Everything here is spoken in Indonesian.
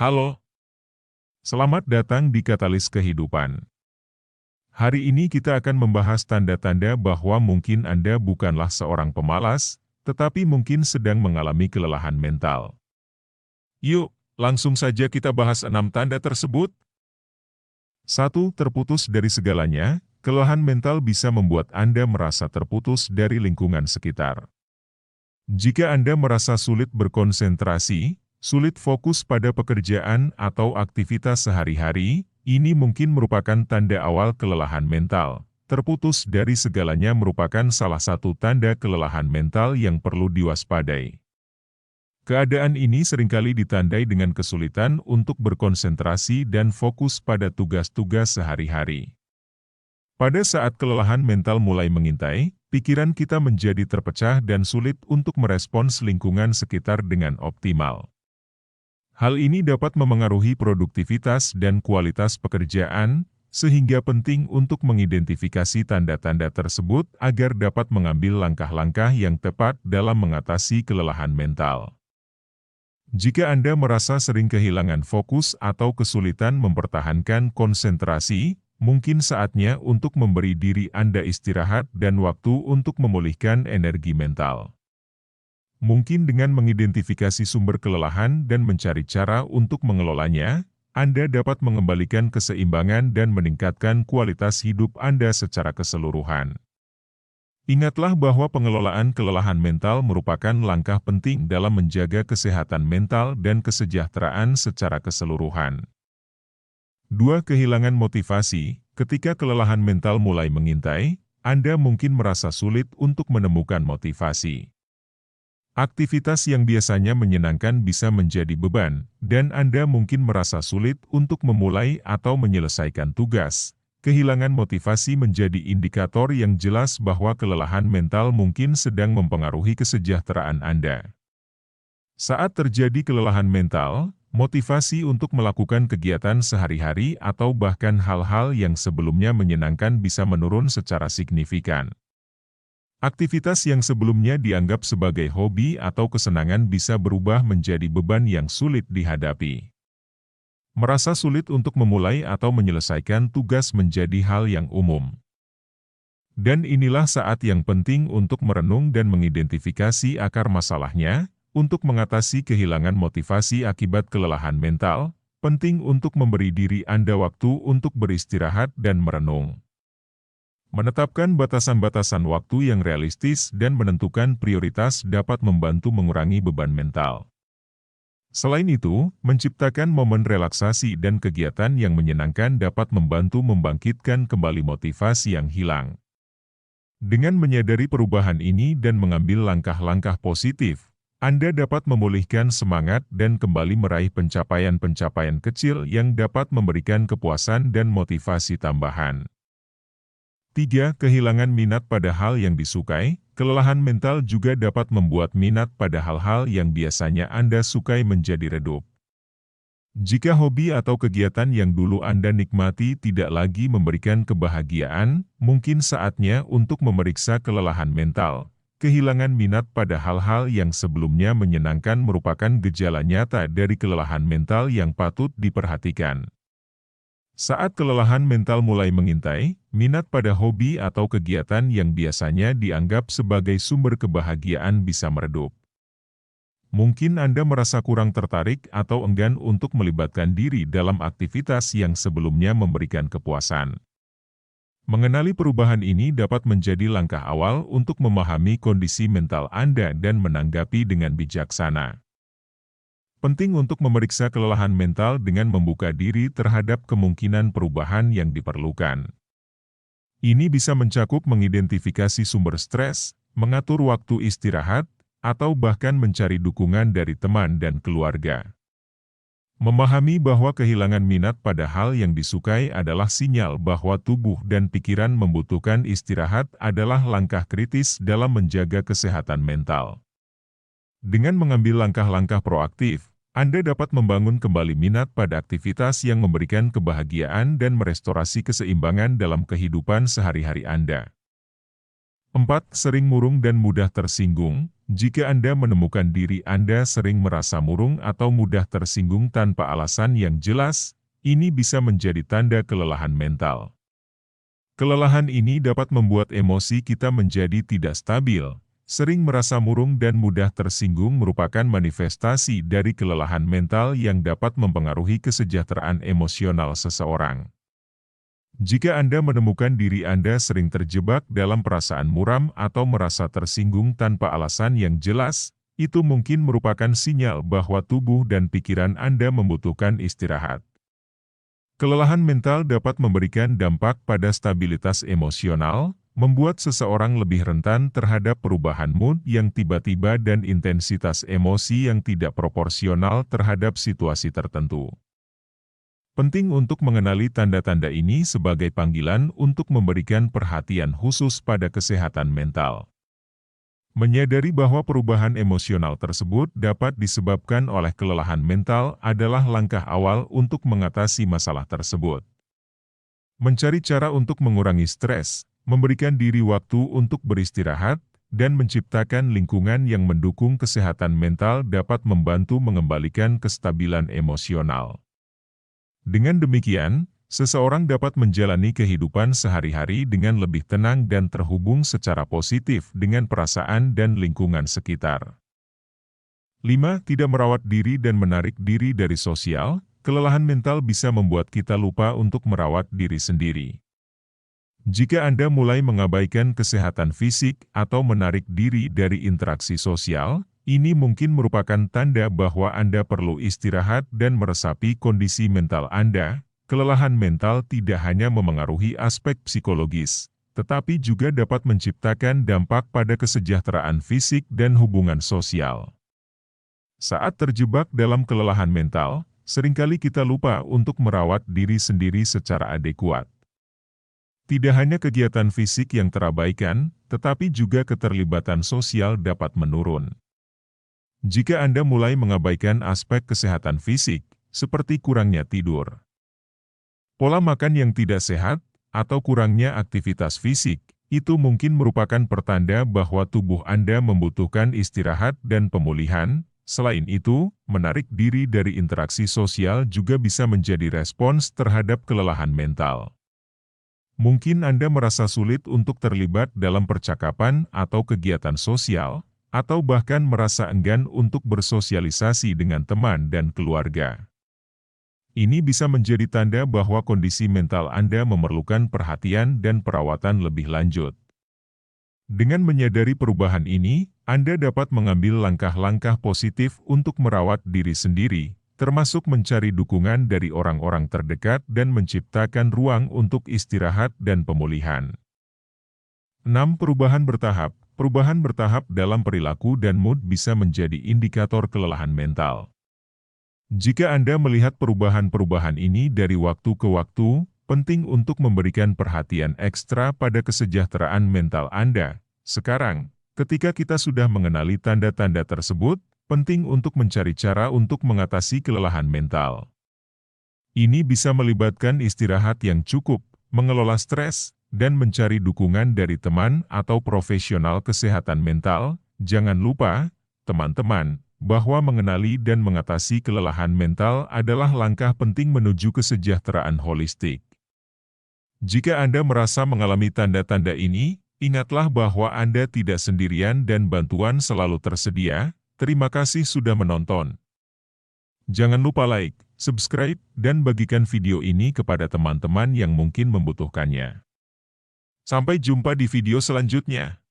Halo, selamat datang di Katalis Kehidupan. Hari ini kita akan membahas tanda-tanda bahwa mungkin Anda bukanlah seorang pemalas, tetapi mungkin sedang mengalami kelelahan mental. Yuk, langsung saja kita bahas 6 tanda tersebut. 1. Terputus dari segalanya. Kelelahan mental bisa membuat Anda merasa terputus dari lingkungan sekitar. Jika Anda merasa sulit berkonsentrasi, sulit fokus pada pekerjaan atau aktivitas sehari-hari, ini mungkin merupakan tanda awal kelelahan mental. Terputus dari segalanya merupakan salah satu tanda kelelahan mental yang perlu diwaspadai. Keadaan ini seringkali ditandai dengan kesulitan untuk berkonsentrasi dan fokus pada tugas-tugas sehari-hari. Pada saat kelelahan mental mulai mengintai, pikiran kita menjadi terpecah dan sulit untuk merespons lingkungan sekitar dengan optimal. Hal ini dapat memengaruhi produktivitas dan kualitas pekerjaan, sehingga penting untuk mengidentifikasi tanda-tanda tersebut agar dapat mengambil langkah-langkah yang tepat dalam mengatasi kelelahan mental. Jika Anda merasa sering kehilangan fokus atau kesulitan mempertahankan konsentrasi, mungkin saatnya untuk memberi diri Anda istirahat dan waktu untuk memulihkan energi mental. Mungkin dengan mengidentifikasi sumber kelelahan dan mencari cara untuk mengelolanya, Anda dapat mengembalikan keseimbangan dan meningkatkan kualitas hidup Anda secara keseluruhan. Ingatlah bahwa pengelolaan kelelahan mental merupakan langkah penting dalam menjaga kesehatan mental dan kesejahteraan secara keseluruhan. 2. Kehilangan motivasi. Ketika kelelahan mental mulai mengintai, Anda mungkin merasa sulit untuk menemukan motivasi. Aktivitas yang biasanya menyenangkan bisa menjadi beban, dan Anda mungkin merasa sulit untuk memulai atau menyelesaikan tugas. Kehilangan motivasi menjadi indikator yang jelas bahwa kelelahan mental mungkin sedang mempengaruhi kesejahteraan Anda. Saat terjadi kelelahan mental, motivasi untuk melakukan kegiatan sehari-hari atau bahkan hal-hal yang sebelumnya menyenangkan bisa menurun secara signifikan. Aktivitas yang sebelumnya dianggap sebagai hobi atau kesenangan bisa berubah menjadi beban yang sulit dihadapi. Merasa sulit untuk memulai atau menyelesaikan tugas menjadi hal yang umum. Dan inilah saat yang penting untuk merenung dan mengidentifikasi akar masalahnya. Untuk mengatasi kehilangan motivasi akibat kelelahan mental, penting untuk memberi diri Anda waktu untuk beristirahat dan merenung. Menetapkan batasan-batasan waktu yang realistis dan menentukan prioritas dapat membantu mengurangi beban mental. Selain itu, menciptakan momen relaksasi dan kegiatan yang menyenangkan dapat membantu membangkitkan kembali motivasi yang hilang. Dengan menyadari perubahan ini dan mengambil langkah-langkah positif, Anda dapat memulihkan semangat dan kembali meraih pencapaian-pencapaian kecil yang dapat memberikan kepuasan dan motivasi tambahan. 3. Kehilangan minat pada hal yang disukai. Kelelahan mental juga dapat membuat minat pada hal-hal yang biasanya Anda sukai menjadi redup. Jika hobi atau kegiatan yang dulu Anda nikmati tidak lagi memberikan kebahagiaan, mungkin saatnya untuk memeriksa kelelahan mental. Kehilangan minat pada hal-hal yang sebelumnya menyenangkan merupakan gejala nyata dari kelelahan mental yang patut diperhatikan. Saat kelelahan mental mulai mengintai, minat pada hobi atau kegiatan yang biasanya dianggap sebagai sumber kebahagiaan bisa meredup. Mungkin Anda merasa kurang tertarik atau enggan untuk melibatkan diri dalam aktivitas yang sebelumnya memberikan kepuasan. Mengenali perubahan ini dapat menjadi langkah awal untuk memahami kondisi mental Anda dan menanggapi dengan bijaksana. Penting untuk memeriksa kelelahan mental dengan membuka diri terhadap kemungkinan perubahan yang diperlukan. Ini bisa mencakup mengidentifikasi sumber stres, mengatur waktu istirahat, atau bahkan mencari dukungan dari teman dan keluarga. Memahami bahwa kehilangan minat pada hal yang disukai adalah sinyal bahwa tubuh dan pikiran membutuhkan istirahat adalah langkah kritis dalam menjaga kesehatan mental. Dengan mengambil langkah-langkah proaktif, Anda dapat membangun kembali minat pada aktivitas yang memberikan kebahagiaan dan merestorasi keseimbangan dalam kehidupan sehari-hari Anda. 4. Sering murung dan mudah tersinggung. Jika Anda menemukan diri Anda sering merasa murung atau mudah tersinggung tanpa alasan yang jelas, ini bisa menjadi tanda kelelahan mental. Kelelahan ini dapat membuat emosi kita menjadi tidak stabil. Sering merasa murung dan mudah tersinggung merupakan manifestasi dari kelelahan mental yang dapat mempengaruhi kesejahteraan emosional seseorang. Jika Anda menemukan diri Anda sering terjebak dalam perasaan muram atau merasa tersinggung tanpa alasan yang jelas, itu mungkin merupakan sinyal bahwa tubuh dan pikiran Anda membutuhkan istirahat. Kelelahan mental dapat memberikan dampak pada stabilitas emosional, membuat seseorang lebih rentan terhadap perubahan mood yang tiba-tiba dan intensitas emosi yang tidak proporsional terhadap situasi tertentu. Penting untuk mengenali tanda-tanda ini sebagai panggilan untuk memberikan perhatian khusus pada kesehatan mental. Menyadari bahwa perubahan emosional tersebut dapat disebabkan oleh kelelahan mental adalah langkah awal untuk mengatasi masalah tersebut. Mencari cara untuk mengurangi stres, memberikan diri waktu untuk beristirahat, dan menciptakan lingkungan yang mendukung kesehatan mental dapat membantu mengembalikan kestabilan emosional. Dengan demikian, seseorang dapat menjalani kehidupan sehari-hari dengan lebih tenang dan terhubung secara positif dengan perasaan dan lingkungan sekitar. 5. Tidak merawat diri dan menarik diri dari sosial. Kelelahan mental bisa membuat kita lupa untuk merawat diri sendiri. Jika Anda mulai mengabaikan kesehatan fisik atau menarik diri dari interaksi sosial, ini mungkin merupakan tanda bahwa Anda perlu istirahat dan meresapi kondisi mental Anda. Kelelahan mental tidak hanya memengaruhi aspek psikologis, tetapi juga dapat menciptakan dampak pada kesejahteraan fisik dan hubungan sosial. Saat terjebak dalam kelelahan mental, seringkali kita lupa untuk merawat diri sendiri secara adekuat. Tidak hanya kegiatan fisik yang terabaikan, tetapi juga keterlibatan sosial dapat menurun. Jika Anda mulai mengabaikan aspek kesehatan fisik, seperti kurangnya tidur, pola makan yang tidak sehat, atau kurangnya aktivitas fisik, itu mungkin merupakan pertanda bahwa tubuh Anda membutuhkan istirahat dan pemulihan. Selain itu, menarik diri dari interaksi sosial juga bisa menjadi respons terhadap kelelahan mental. Mungkin Anda merasa sulit untuk terlibat dalam percakapan atau kegiatan sosial, atau bahkan merasa enggan untuk bersosialisasi dengan teman dan keluarga. Ini bisa menjadi tanda bahwa kondisi mental Anda memerlukan perhatian dan perawatan lebih lanjut. Dengan menyadari perubahan ini, Anda dapat mengambil langkah-langkah positif untuk merawat diri sendiri, termasuk mencari dukungan dari orang-orang terdekat dan menciptakan ruang untuk istirahat dan pemulihan. 6. Perubahan bertahap. Perubahan bertahap dalam perilaku dan mood bisa menjadi indikator kelelahan mental. Jika Anda melihat perubahan-perubahan ini dari waktu ke waktu, penting untuk memberikan perhatian ekstra pada kesejahteraan mental Anda. Sekarang, ketika kita sudah mengenali tanda-tanda tersebut, penting untuk mencari cara untuk mengatasi kelelahan mental. Ini bisa melibatkan istirahat yang cukup, mengelola stres, dan mencari dukungan dari teman atau profesional kesehatan mental. Jangan lupa, teman-teman, bahwa mengenali dan mengatasi kelelahan mental adalah langkah penting menuju kesejahteraan holistik. Jika Anda merasa mengalami tanda-tanda ini, ingatlah bahwa Anda tidak sendirian dan bantuan selalu tersedia. Terima kasih sudah menonton. Jangan lupa like, subscribe, dan bagikan video ini kepada teman-teman yang mungkin membutuhkannya. Sampai jumpa di video selanjutnya.